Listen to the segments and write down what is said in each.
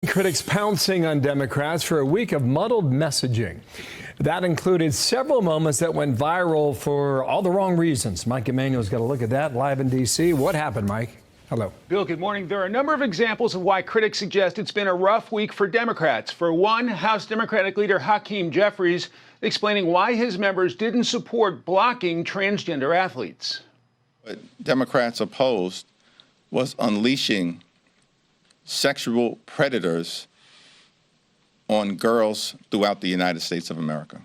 Critics pouncing on Democrats for a week of muddled messaging. That included several moments that went viral for all the wrong reasons. Mike Emanuel's got a look at that live in D.C. What happened, Mike? Hello. Bill, good morning. There are a number of examples of why critics suggest it's been a rough week for Democrats. For one, House Democratic leader Hakeem Jeffries explaining why his members didn't support blocking transgender athletes. What Democrats opposed was unleashing sexual predators on girls throughout the United States of America.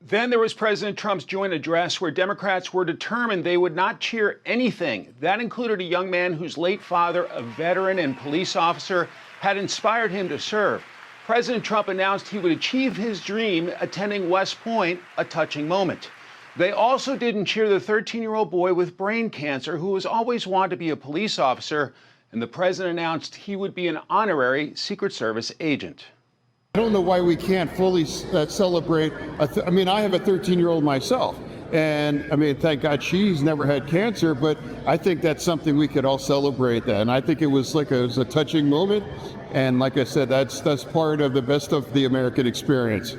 Then there was President Trump's joint address where Democrats were determined they would not cheer anything. That included a young man whose late father, a veteran and police officer, had inspired him to serve. President Trump announced he would achieve his dream attending West Point, a touching moment. They also didn't cheer the 13-year-old boy with brain cancer who has always wanted to be a police officer, and the president announced he would be an honorary Secret Service agent. I don't know why we can't fully celebrate. I mean, I have a 13-year-old myself, and I mean, thank God she's never had cancer, but I think that's something we could all celebrate that. And I think it was a touching moment. And like I said, that's part of the best of the American experience.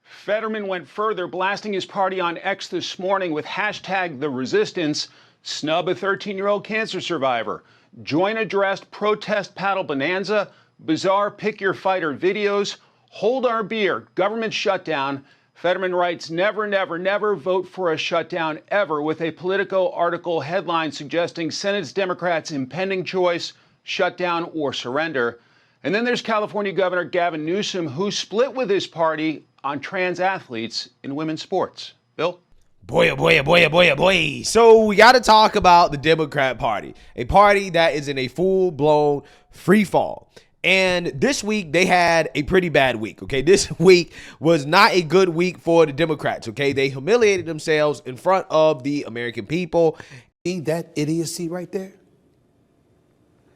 Fetterman went further, blasting his party on X this morning with #TheResistance, snub a 13-year-old cancer survivor, join addressed protest paddle bonanza, bizarre pick your fighter videos, hold our beer, government shutdown. Fetterman writes, never, never, never vote for a shutdown ever, with a Politico article headline suggesting Senate's Democrats' impending choice, shutdown or surrender. And then there's California Governor Gavin Newsom, who split with his party on trans athletes in women's sports. Bill? Boy, oh boy, oh boy, oh boy, oh boy. So we got to talk about the Democrat Party, a party that is in a full-blown free fall. And this week, they had a pretty bad week, okay? This week was not a good week for the Democrats, okay? They humiliated themselves in front of the American people. See that idiocy right there?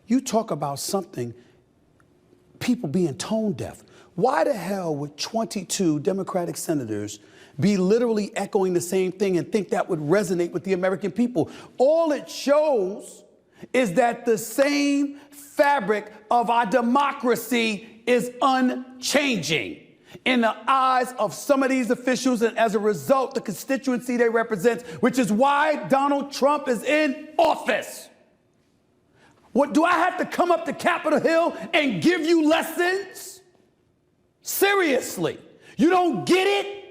You talk about something, people being tone deaf. Why the hell would 22 Democratic senators be literally echoing the same thing and think that would resonate with the American people? All it shows is that the same fabric of our democracy is unchanging in the eyes of some of these officials, and as a result, the constituency they represent, which is why Donald Trump is in office. What, do I have to come up to Capitol Hill and give you lessons? Seriously, you don't get it?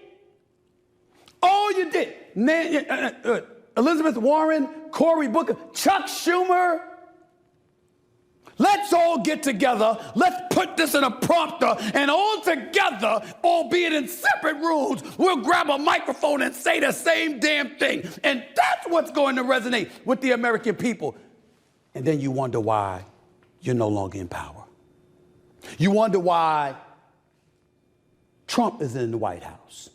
All you did, Elizabeth Warren, Cory Booker, Chuck Schumer. Let's all get together. Let's put this in a prompter, and all together, albeit in separate rooms, we'll grab a microphone and say the same damn thing. And that's what's going to resonate with the American people. And then you wonder why you're no longer in power. You wonder why Trump is in the White House.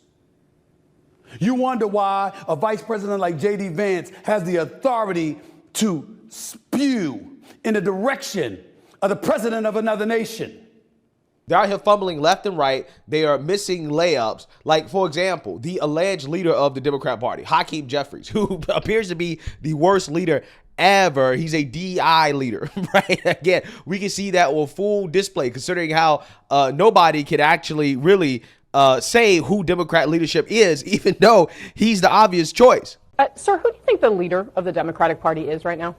You wonder why a vice president like J.D. Vance has the authority to spew in the direction of the president of another nation. They're out here fumbling left and right. They are missing layups. Like, for example, the alleged leader of the Democrat Party, Hakeem Jeffries, who appears to be the worst leader ever. He's a DI leader, right? Again, we can see that on full display, considering how nobody can actually really say who Democrat leadership is, even though he's the obvious choice. Sir, who do you think the leader of the Democratic Party is right now?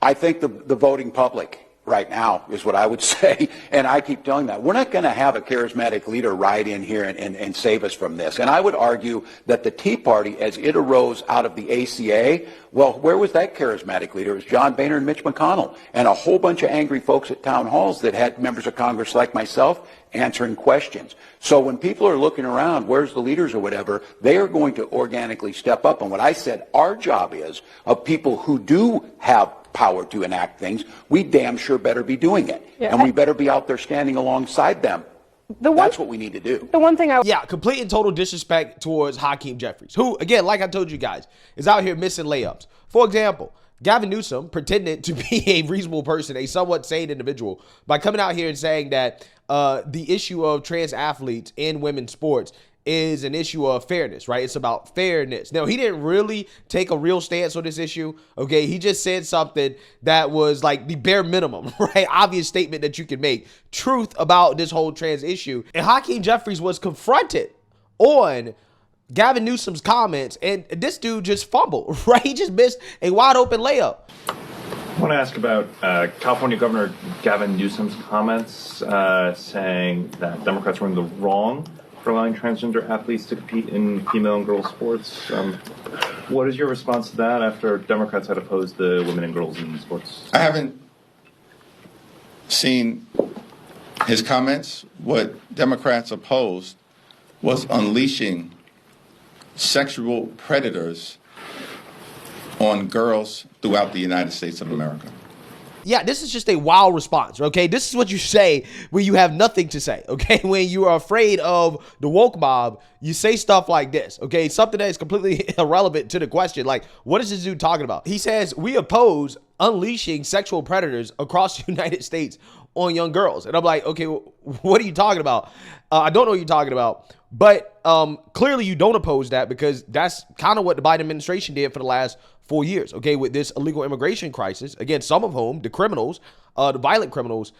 I think the voting public right now is what I would say, and I keep telling that. We're not going to have a charismatic leader ride in here and save us from this. And I would argue that the Tea Party, as it arose out of the ACA, well, where was that charismatic leader? It was John Boehner and Mitch McConnell, and a whole bunch of angry folks at town halls that had members of Congress like myself answering questions. So when people are looking around, where's the leaders or whatever, they are going to organically step up. And what I said our job is, of people who do have power to enact things, we damn sure better be doing it. Yeah. And we better be out there standing alongside them. That's what we need to do. The one thing complete and total disrespect towards Hakeem Jeffries, who, again, like I told you guys, is out here missing layups. For example, Gavin Newsom pretended to be a reasonable person, a somewhat sane individual, by coming out here and saying that the issue of trans athletes in women's sports is an issue of fairness, right? It's about fairness. Now, he didn't really take a real stance on this issue, okay? He just said something that was like the bare minimum, right? Obvious statement that you can make. Truth about this whole trans issue. And Hakeem Jeffries was confronted on Gavin Newsom's comments, and this dude just fumbled, right? He just missed a wide open layup. I want to ask about California Governor Gavin Newsom's comments saying that Democrats were in the wrong for allowing transgender athletes to compete in female and girls sports. What is your response to that after Democrats had opposed the women and girls in sports? I haven't seen his comments. What Democrats opposed was unleashing sexual predators on girls throughout the United States of America. Yeah, this is just a wild response, okay? This is what you say when you have nothing to say, okay? When you are afraid of the woke mob, you say stuff like this, okay? Something that is completely irrelevant to the question. Like, what is this dude talking about? He says, we oppose unleashing sexual predators across the United States on young girls. And I'm like, okay, what are you talking about? I don't know what you're talking about. But clearly you don't oppose that, because that's kind of what the Biden administration did for the last 4 years, okay, with this illegal immigration crisis. Again, some of whom, the criminals, the violent criminals,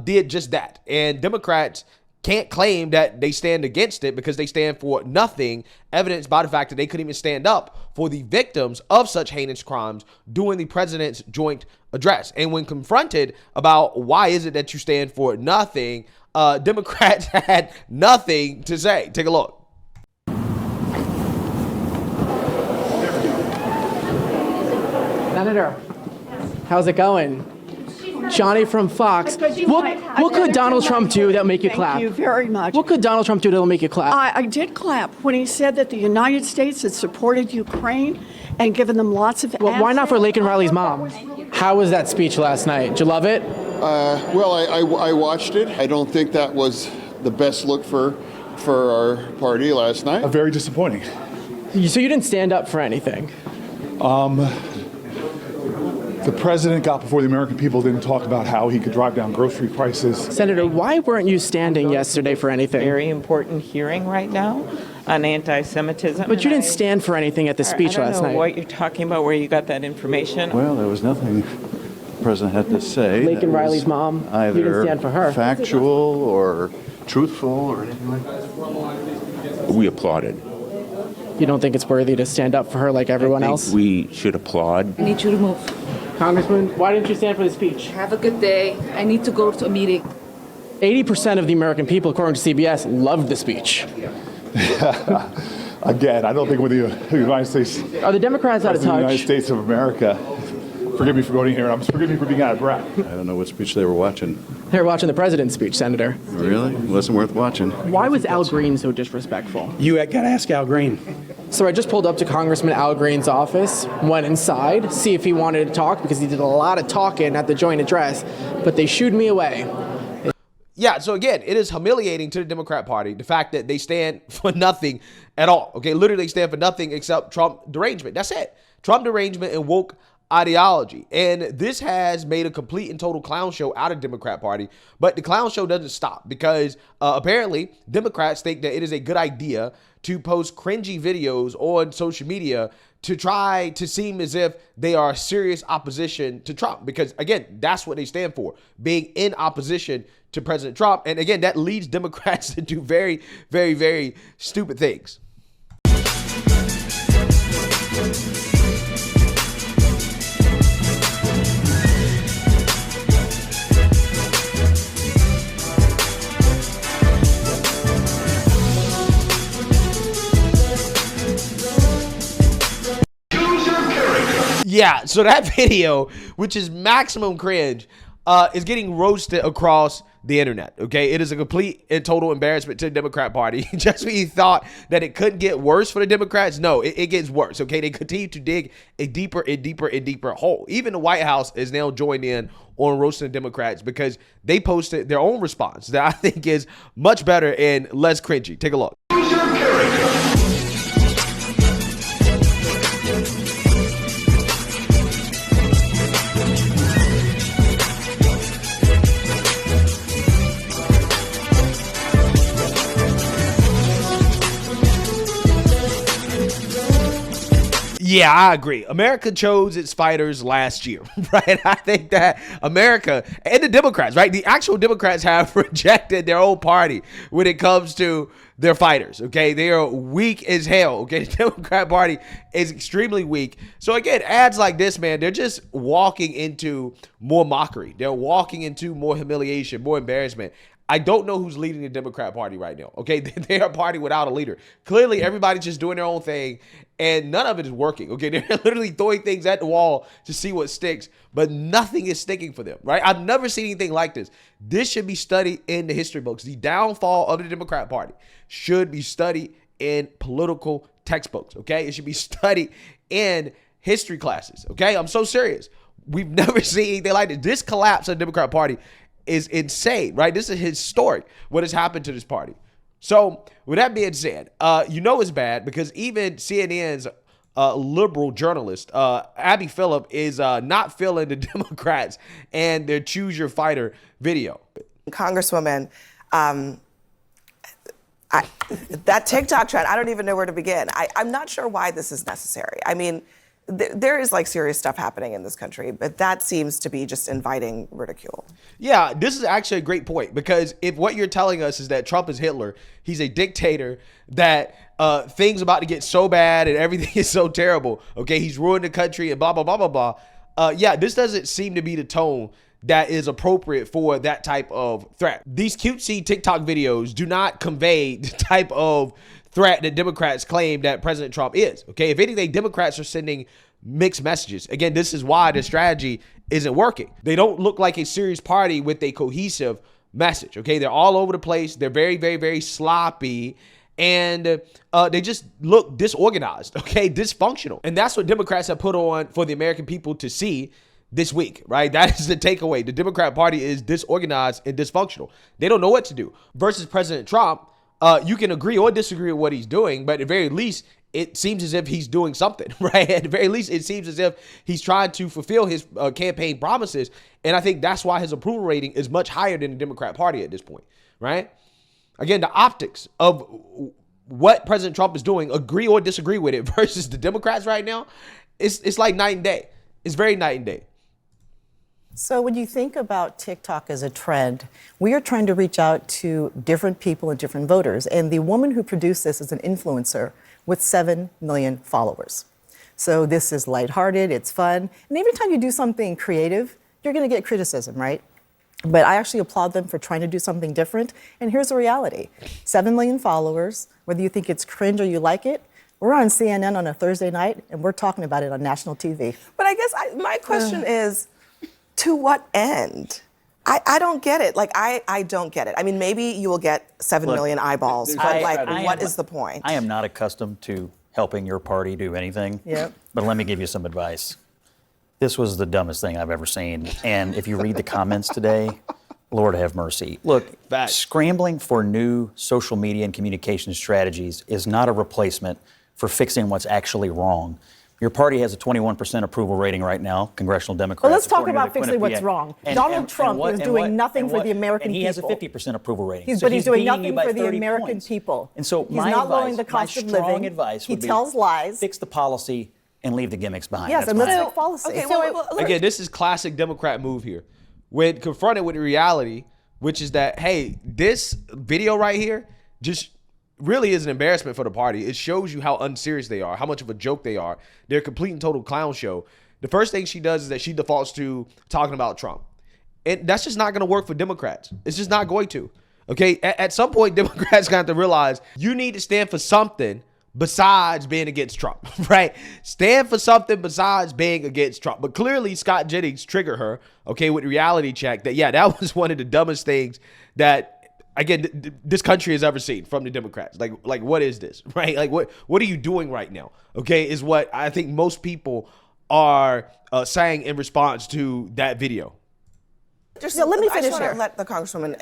did just that. And Democrats can't claim that they stand against it because they stand for nothing, evidenced by the fact that they couldn't even stand up for the victims of such heinous crimes during the president's joint address. And when confronted about why is it that you stand for nothing, Democrats had nothing to say. Take a look. Senator, how's it going? Johnny from Fox. What could Donald Trump do that'll make you clap? Thank you very much. What could Donald Trump do that'll make you clap? I did clap when he said that the United States had supported Ukraine and given them lots of Well, why not for Laken Riley's mom? How was that speech last night? Did you love it? Well, I watched it. I don't think that was the best look for our party last night. Very disappointing. So you didn't stand up for anything? The president got before the American people, didn't talk about how he could drive down grocery prices. Senator, why weren't you standing yesterday for anything? Very important hearing right now on anti-Semitism. But you didn't stand for anything at the speech last night. I don't know what you're talking about, where you got that information. Well, there was nothing the president had to say. Laken Riley's mom, you didn't stand for her. Factual or truthful or anything like that. We applauded. You don't think it's worthy to stand up for her like everyone else? We should applaud. I need you to move. Congressman, why didn't you stand for the speech? Have a good day. I need to go to a meeting. 80% of the American people, according to CBS, loved the speech. Again, I don't think with the United States... Are the Democrats out of touch? The United States of America. Forgive me for voting here. Forgive me for being out of breath. I don't know what speech they were watching. They were watching the president's speech, Senator. Really? It wasn't worth watching. Why was Al Green so disrespectful? You got to ask Al Green. So I just pulled up to Congressman Al Green's office, went inside, see if he wanted to talk, because he did a lot of talking at the joint address, but they shooed me away. Yeah, so again, it is humiliating to the Democrat Party, the fact that they stand for nothing at all. Okay, literally they stand for nothing except Trump derangement. That's it. Trump derangement and woke ideology. And this has made a complete and total clown show out of the Democrat Party. But the clown show doesn't stop, because apparently Democrats think that it is a good idea to post cringy videos on social media to try to seem as if they are serious opposition to Trump. Because again, that's what they stand for, being in opposition to President Trump. And again, that leads Democrats to do very, very, very stupid things. Yeah, so that video, which is maximum cringe, is getting roasted across the internet, okay? It is a complete and total embarrassment to the Democrat Party. Just when you thought that it couldn't get worse for the Democrats, no, it gets worse, okay? They continue to dig a deeper and deeper and deeper hole. Even the White House is now joined in on roasting the Democrats because they posted their own response that I think is much better and less cringy. Take a look. Yeah, I agree. America chose its fighters last year, right? I think that America and the Democrats, right? The actual Democrats have rejected their own party when it comes to their fighters, okay? They are weak as hell, okay? The Democrat Party is extremely weak. So again, ads like this, man, they're just walking into more mockery. They're walking into more humiliation, more embarrassment. I don't know who's leading the Democrat Party right now, okay? They are a party without a leader. Clearly, everybody's just doing their own thing, and none of it is working, okay? They're literally throwing things at the wall to see what sticks, but nothing is sticking for them, right? I've never seen anything like this. This should be studied in the history books. The downfall of the Democrat Party should be studied in political textbooks, okay? It should be studied in history classes, okay? I'm so serious. We've never seen anything like this. This collapse of the Democrat Party is insane, right? This is historic, what has happened to this party. So with that being said, you know it's bad because even CNN's liberal journalist, Abby Phillip, is not feeling the Democrats and their Choose Your Fighter video. Congresswoman, that TikTok trend, I don't even know where to begin. I'm not sure why this is necessary. I mean, there is like serious stuff happening in this country, but that seems to be just inviting ridicule. Yeah, this is actually a great point because if what you're telling us is that Trump is Hitler, he's a dictator, that things about to get so bad and everything is so terrible, okay, he's ruined the country and blah, blah, blah, blah, blah. Yeah, this doesn't seem to be the tone that is appropriate for that type of threat. These cutesy TikTok videos do not convey the type of threat that Democrats claim that President Trump is. Okay, if anything, Democrats are sending mixed messages. Again, this is why the strategy isn't working. They don't look like a serious party with a cohesive message. Okay, they're all over the place. They're very, very, very sloppy. And they just look disorganized, okay, dysfunctional. And that's what Democrats have put on for the American people to see this week, right? That is the takeaway. The Democrat Party is disorganized and dysfunctional. They don't know what to do. Versus President Trump, you can agree or disagree with what he's doing, but at the very least, it seems as if he's doing something, right? At the very least, it seems as if he's trying to fulfill his campaign promises. And I think that's why his approval rating is much higher than the Democrat Party at this point, right? Again, the optics of what President Trump is doing, agree or disagree with it, versus the Democrats right now, it's like night and day. It's very night and day. So when you think about TikTok as a trend, we are trying to reach out to different people and different voters. And the woman who produced this is an influencer with 7 million followers. So this is lighthearted, it's fun. And every time you do something creative, you're going to get criticism, right? But I actually applaud them for trying to do something different. And here's the reality. 7 million followers, whether you think it's cringe or you like it, we're on CNN on a Thursday night, and we're talking about it on national TV. But I guess my question is, to what end? I don't get it. Like, I don't get it. I mean, maybe you will get 7 million eyeballs, but what is the point? I am not accustomed to helping your party do anything. Yep. But let me give you some advice. This was the dumbest thing I've ever seen. And if you read the comments today, Lord have mercy. Look, scrambling for new social media and communication strategies is not a replacement for fixing what's actually wrong. Your party has a 21% approval rating right now, congressional Democrats. Well, let's talk about fixing what's wrong. Donald Trump is doing nothing for the American people. And he has a 50% approval rating. But he's doing nothing for the American people. And so he's not lowering the cost of living. He tells lies. Fix the policy and leave the gimmicks behind. Yes, and let's fix policy. Okay, again, this is classic Democrat move here. When confronted with the reality, which is that, hey, this video right here just really is an embarrassment for the party. It shows you how unserious they are, how much of a joke they are. They're a complete and total clown show. The first thing she does is that she defaults to talking about Trump. And that's just not going to work for Democrats. It's just not going to. Okay, at some point, Democrats got to realize you need to stand for something besides being against Trump, right? Stand for something besides being against Trump. But clearly, Scott Jennings triggered her, okay, with the reality check that, yeah, that was one of the dumbest things that, again, this country has ever seen from the Democrats. Like what is this, right? Like, what are you doing right now? Okay, is what I think most people are saying in response to that video. Let me finish here. Let the Congresswoman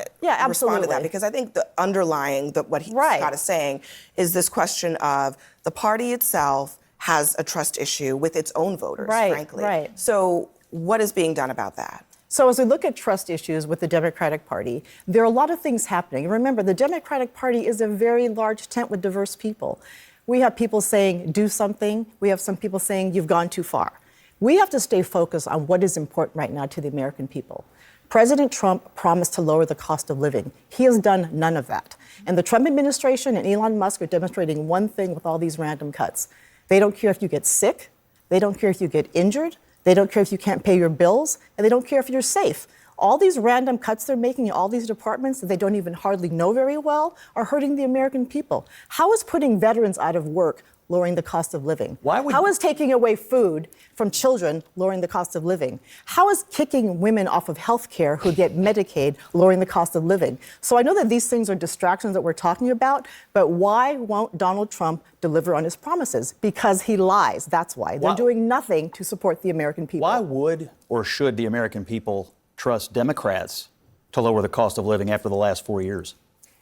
respond to that, because I think the underlying what Scott is saying is this question of the party itself has a trust issue with its own voters, frankly. Right. So what is being done about that? So as we look at trust issues with the Democratic Party, there are a lot of things happening. Remember, the Democratic Party is a very large tent with diverse people. We have people saying, do something. We have some people saying, you've gone too far. We have to stay focused on what is important right now to the American people. President Trump promised to lower the cost of living. He has done none of that. And the Trump administration and Elon Musk are demonstrating one thing with all these random cuts. They don't care if you get sick. They don't care if you get injured. They don't care if you can't pay your bills. And they don't care if you're safe. All these random cuts they're making in all these departments that they don't even hardly know very well are hurting the American people. How is putting veterans out of work lowering the cost of living? How is taking away food from children lowering the cost of living? How is kicking women off of health care who get Medicaid lowering the cost of living? So I know that these things are distractions that we're talking about, but why won't Donald Trump deliver on his promises? Because he lies. That's why. They're doing nothing to support the American people. Why would or should the American people trust Democrats to lower the cost of living after the last 4 years?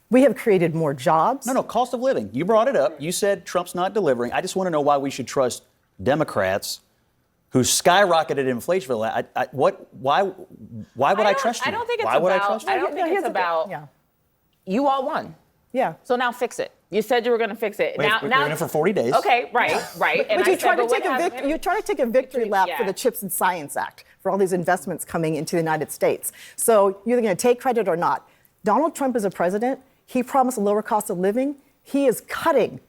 We have created more jobs. No, cost of living. You brought it up. You said Trump's not delivering. I just want to know why we should trust Democrats who skyrocketed inflation. Why would I trust you? I don't think it's why would I trust you? I don't think it's about. You all won. Yeah. So now fix it. You said you were going to fix it. We're doing it for 40 days. Okay, right. But you're trying to take a victory lap for the CHIPS and Science Act, for all these investments coming into the United States. So you're either going to take credit or not. Donald Trump is a president. He promised a lower cost of living. He is cutting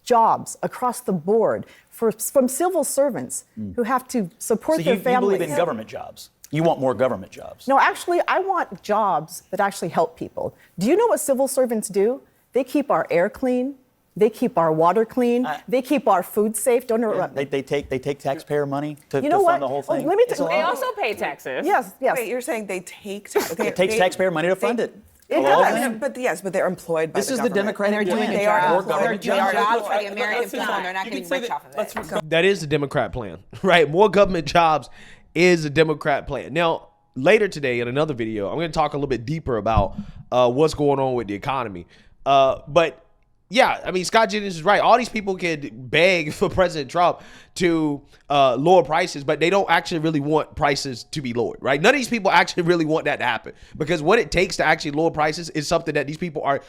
jobs across the board from civil servants who have to support their families. You believe in government jobs. You want more government jobs. No, actually, I want jobs that actually help people. Do you know what civil servants do? They keep our air clean. They keep our water clean. They keep our food safe. Don't interrupt me. They take taxpayer money to you know fund what? the whole thing. They also pay taxes. Yes. Wait, you're saying they take it takes taxpayer money to fund it. It does. But they're employed by this is the Democratic plan. They are more employed. government They are jobs. for the American people, and they're not getting rich off of it. That is the Democrat plan, right? More government jobs is a Democrat plan. Now, later today in another video, I'm going to talk a little bit deeper about what's going on with the economy. But yeah, I mean, Scott Jennings is right. All these people can beg for President Trump to lower prices, but they don't actually really want prices to be lowered, right? None of these people actually really want that to happen, because what it takes to actually lower prices is something that these people are,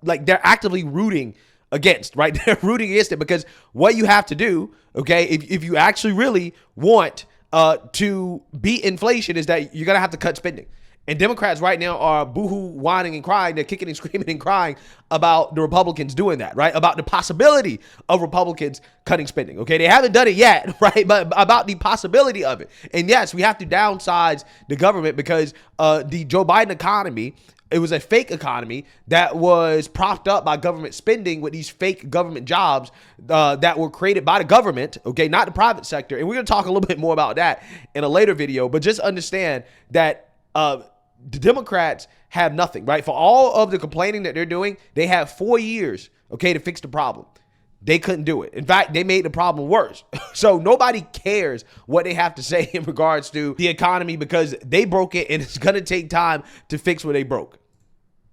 like, they're actively rooting against, right? They're rooting against it, because what you have to do, okay, if you actually really want to beat inflation, is that you're going to have to cut spending. And Democrats right now are boohoo, whining and crying. They're kicking and screaming and crying about the Republicans doing that, right? About the possibility of Republicans cutting spending, okay? They haven't done it yet, right? But about the possibility of it. And yes, we have to downsize the government, because the Joe Biden economy, it was a fake economy that was propped up by government spending with these fake government jobs that were created by the government, okay, not the private sector. And we're going to talk a little bit more about that in a later video. But just understand that the Democrats have nothing, right? For all of the complaining that they're doing, they have 4 years, okay, to fix the problem. They couldn't do it. In fact, they made the problem worse. So nobody cares what they have to say in regards to the economy, because they broke it, and it's going to take time to fix what they broke.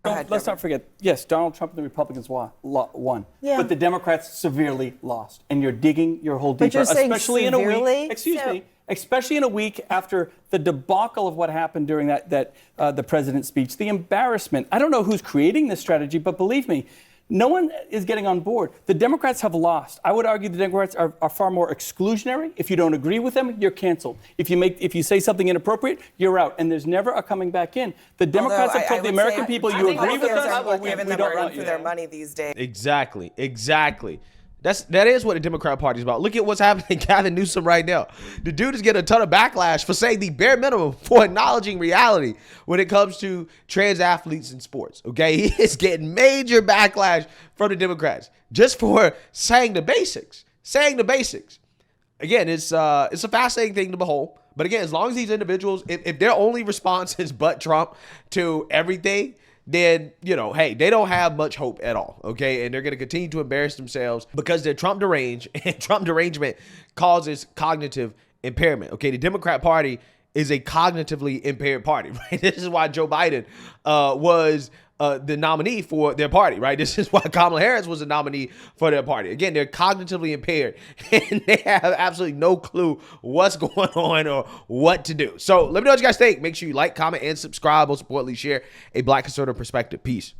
Let's not forget, yes, Donald Trump and the Republicans won. Yeah. But the Democrats severely lost. And you're digging your hole But deeper, you're saying especially severely? in a week. Excuse me. Especially in a week after the debacle of what happened during the president's speech, the embarrassment. I don't know who's creating this strategy, but believe me, no one is getting on board. The Democrats have lost. I would argue the Democrats are far more exclusionary. If you don't agree with them, you're canceled. If you say something inappropriate, you're out. And there's never a coming back in. The Democrats have told the American people, you agree with us, or we don't want you. For their money these days. Exactly. That is what the Democrat Party is about. Look at what's happening to Gavin Newsom right now. The dude is getting a ton of backlash for saying the bare minimum, for acknowledging reality when it comes to trans athletes in sports. Okay, he is getting major backlash from the Democrats just for saying the basics. Again, it's a fascinating thing to behold. But again, as long as these individuals, if their only response is but Trump to everything, then, hey, they don't have much hope at all, okay? And they're going to continue to embarrass themselves because they're Trump deranged, and Trump derangement causes cognitive impairment, okay? The Democrat Party is a cognitively impaired party, right? This is why Joe Biden was the nominee for their party, right? This is why Kamala Harris was a nominee for their party. Again, they're cognitively impaired, and they have absolutely no clue what's going on or what to do. So let me know what you guys think. Make sure you like, comment, and subscribe. Most importantly, share a Black conservative perspective. Peace.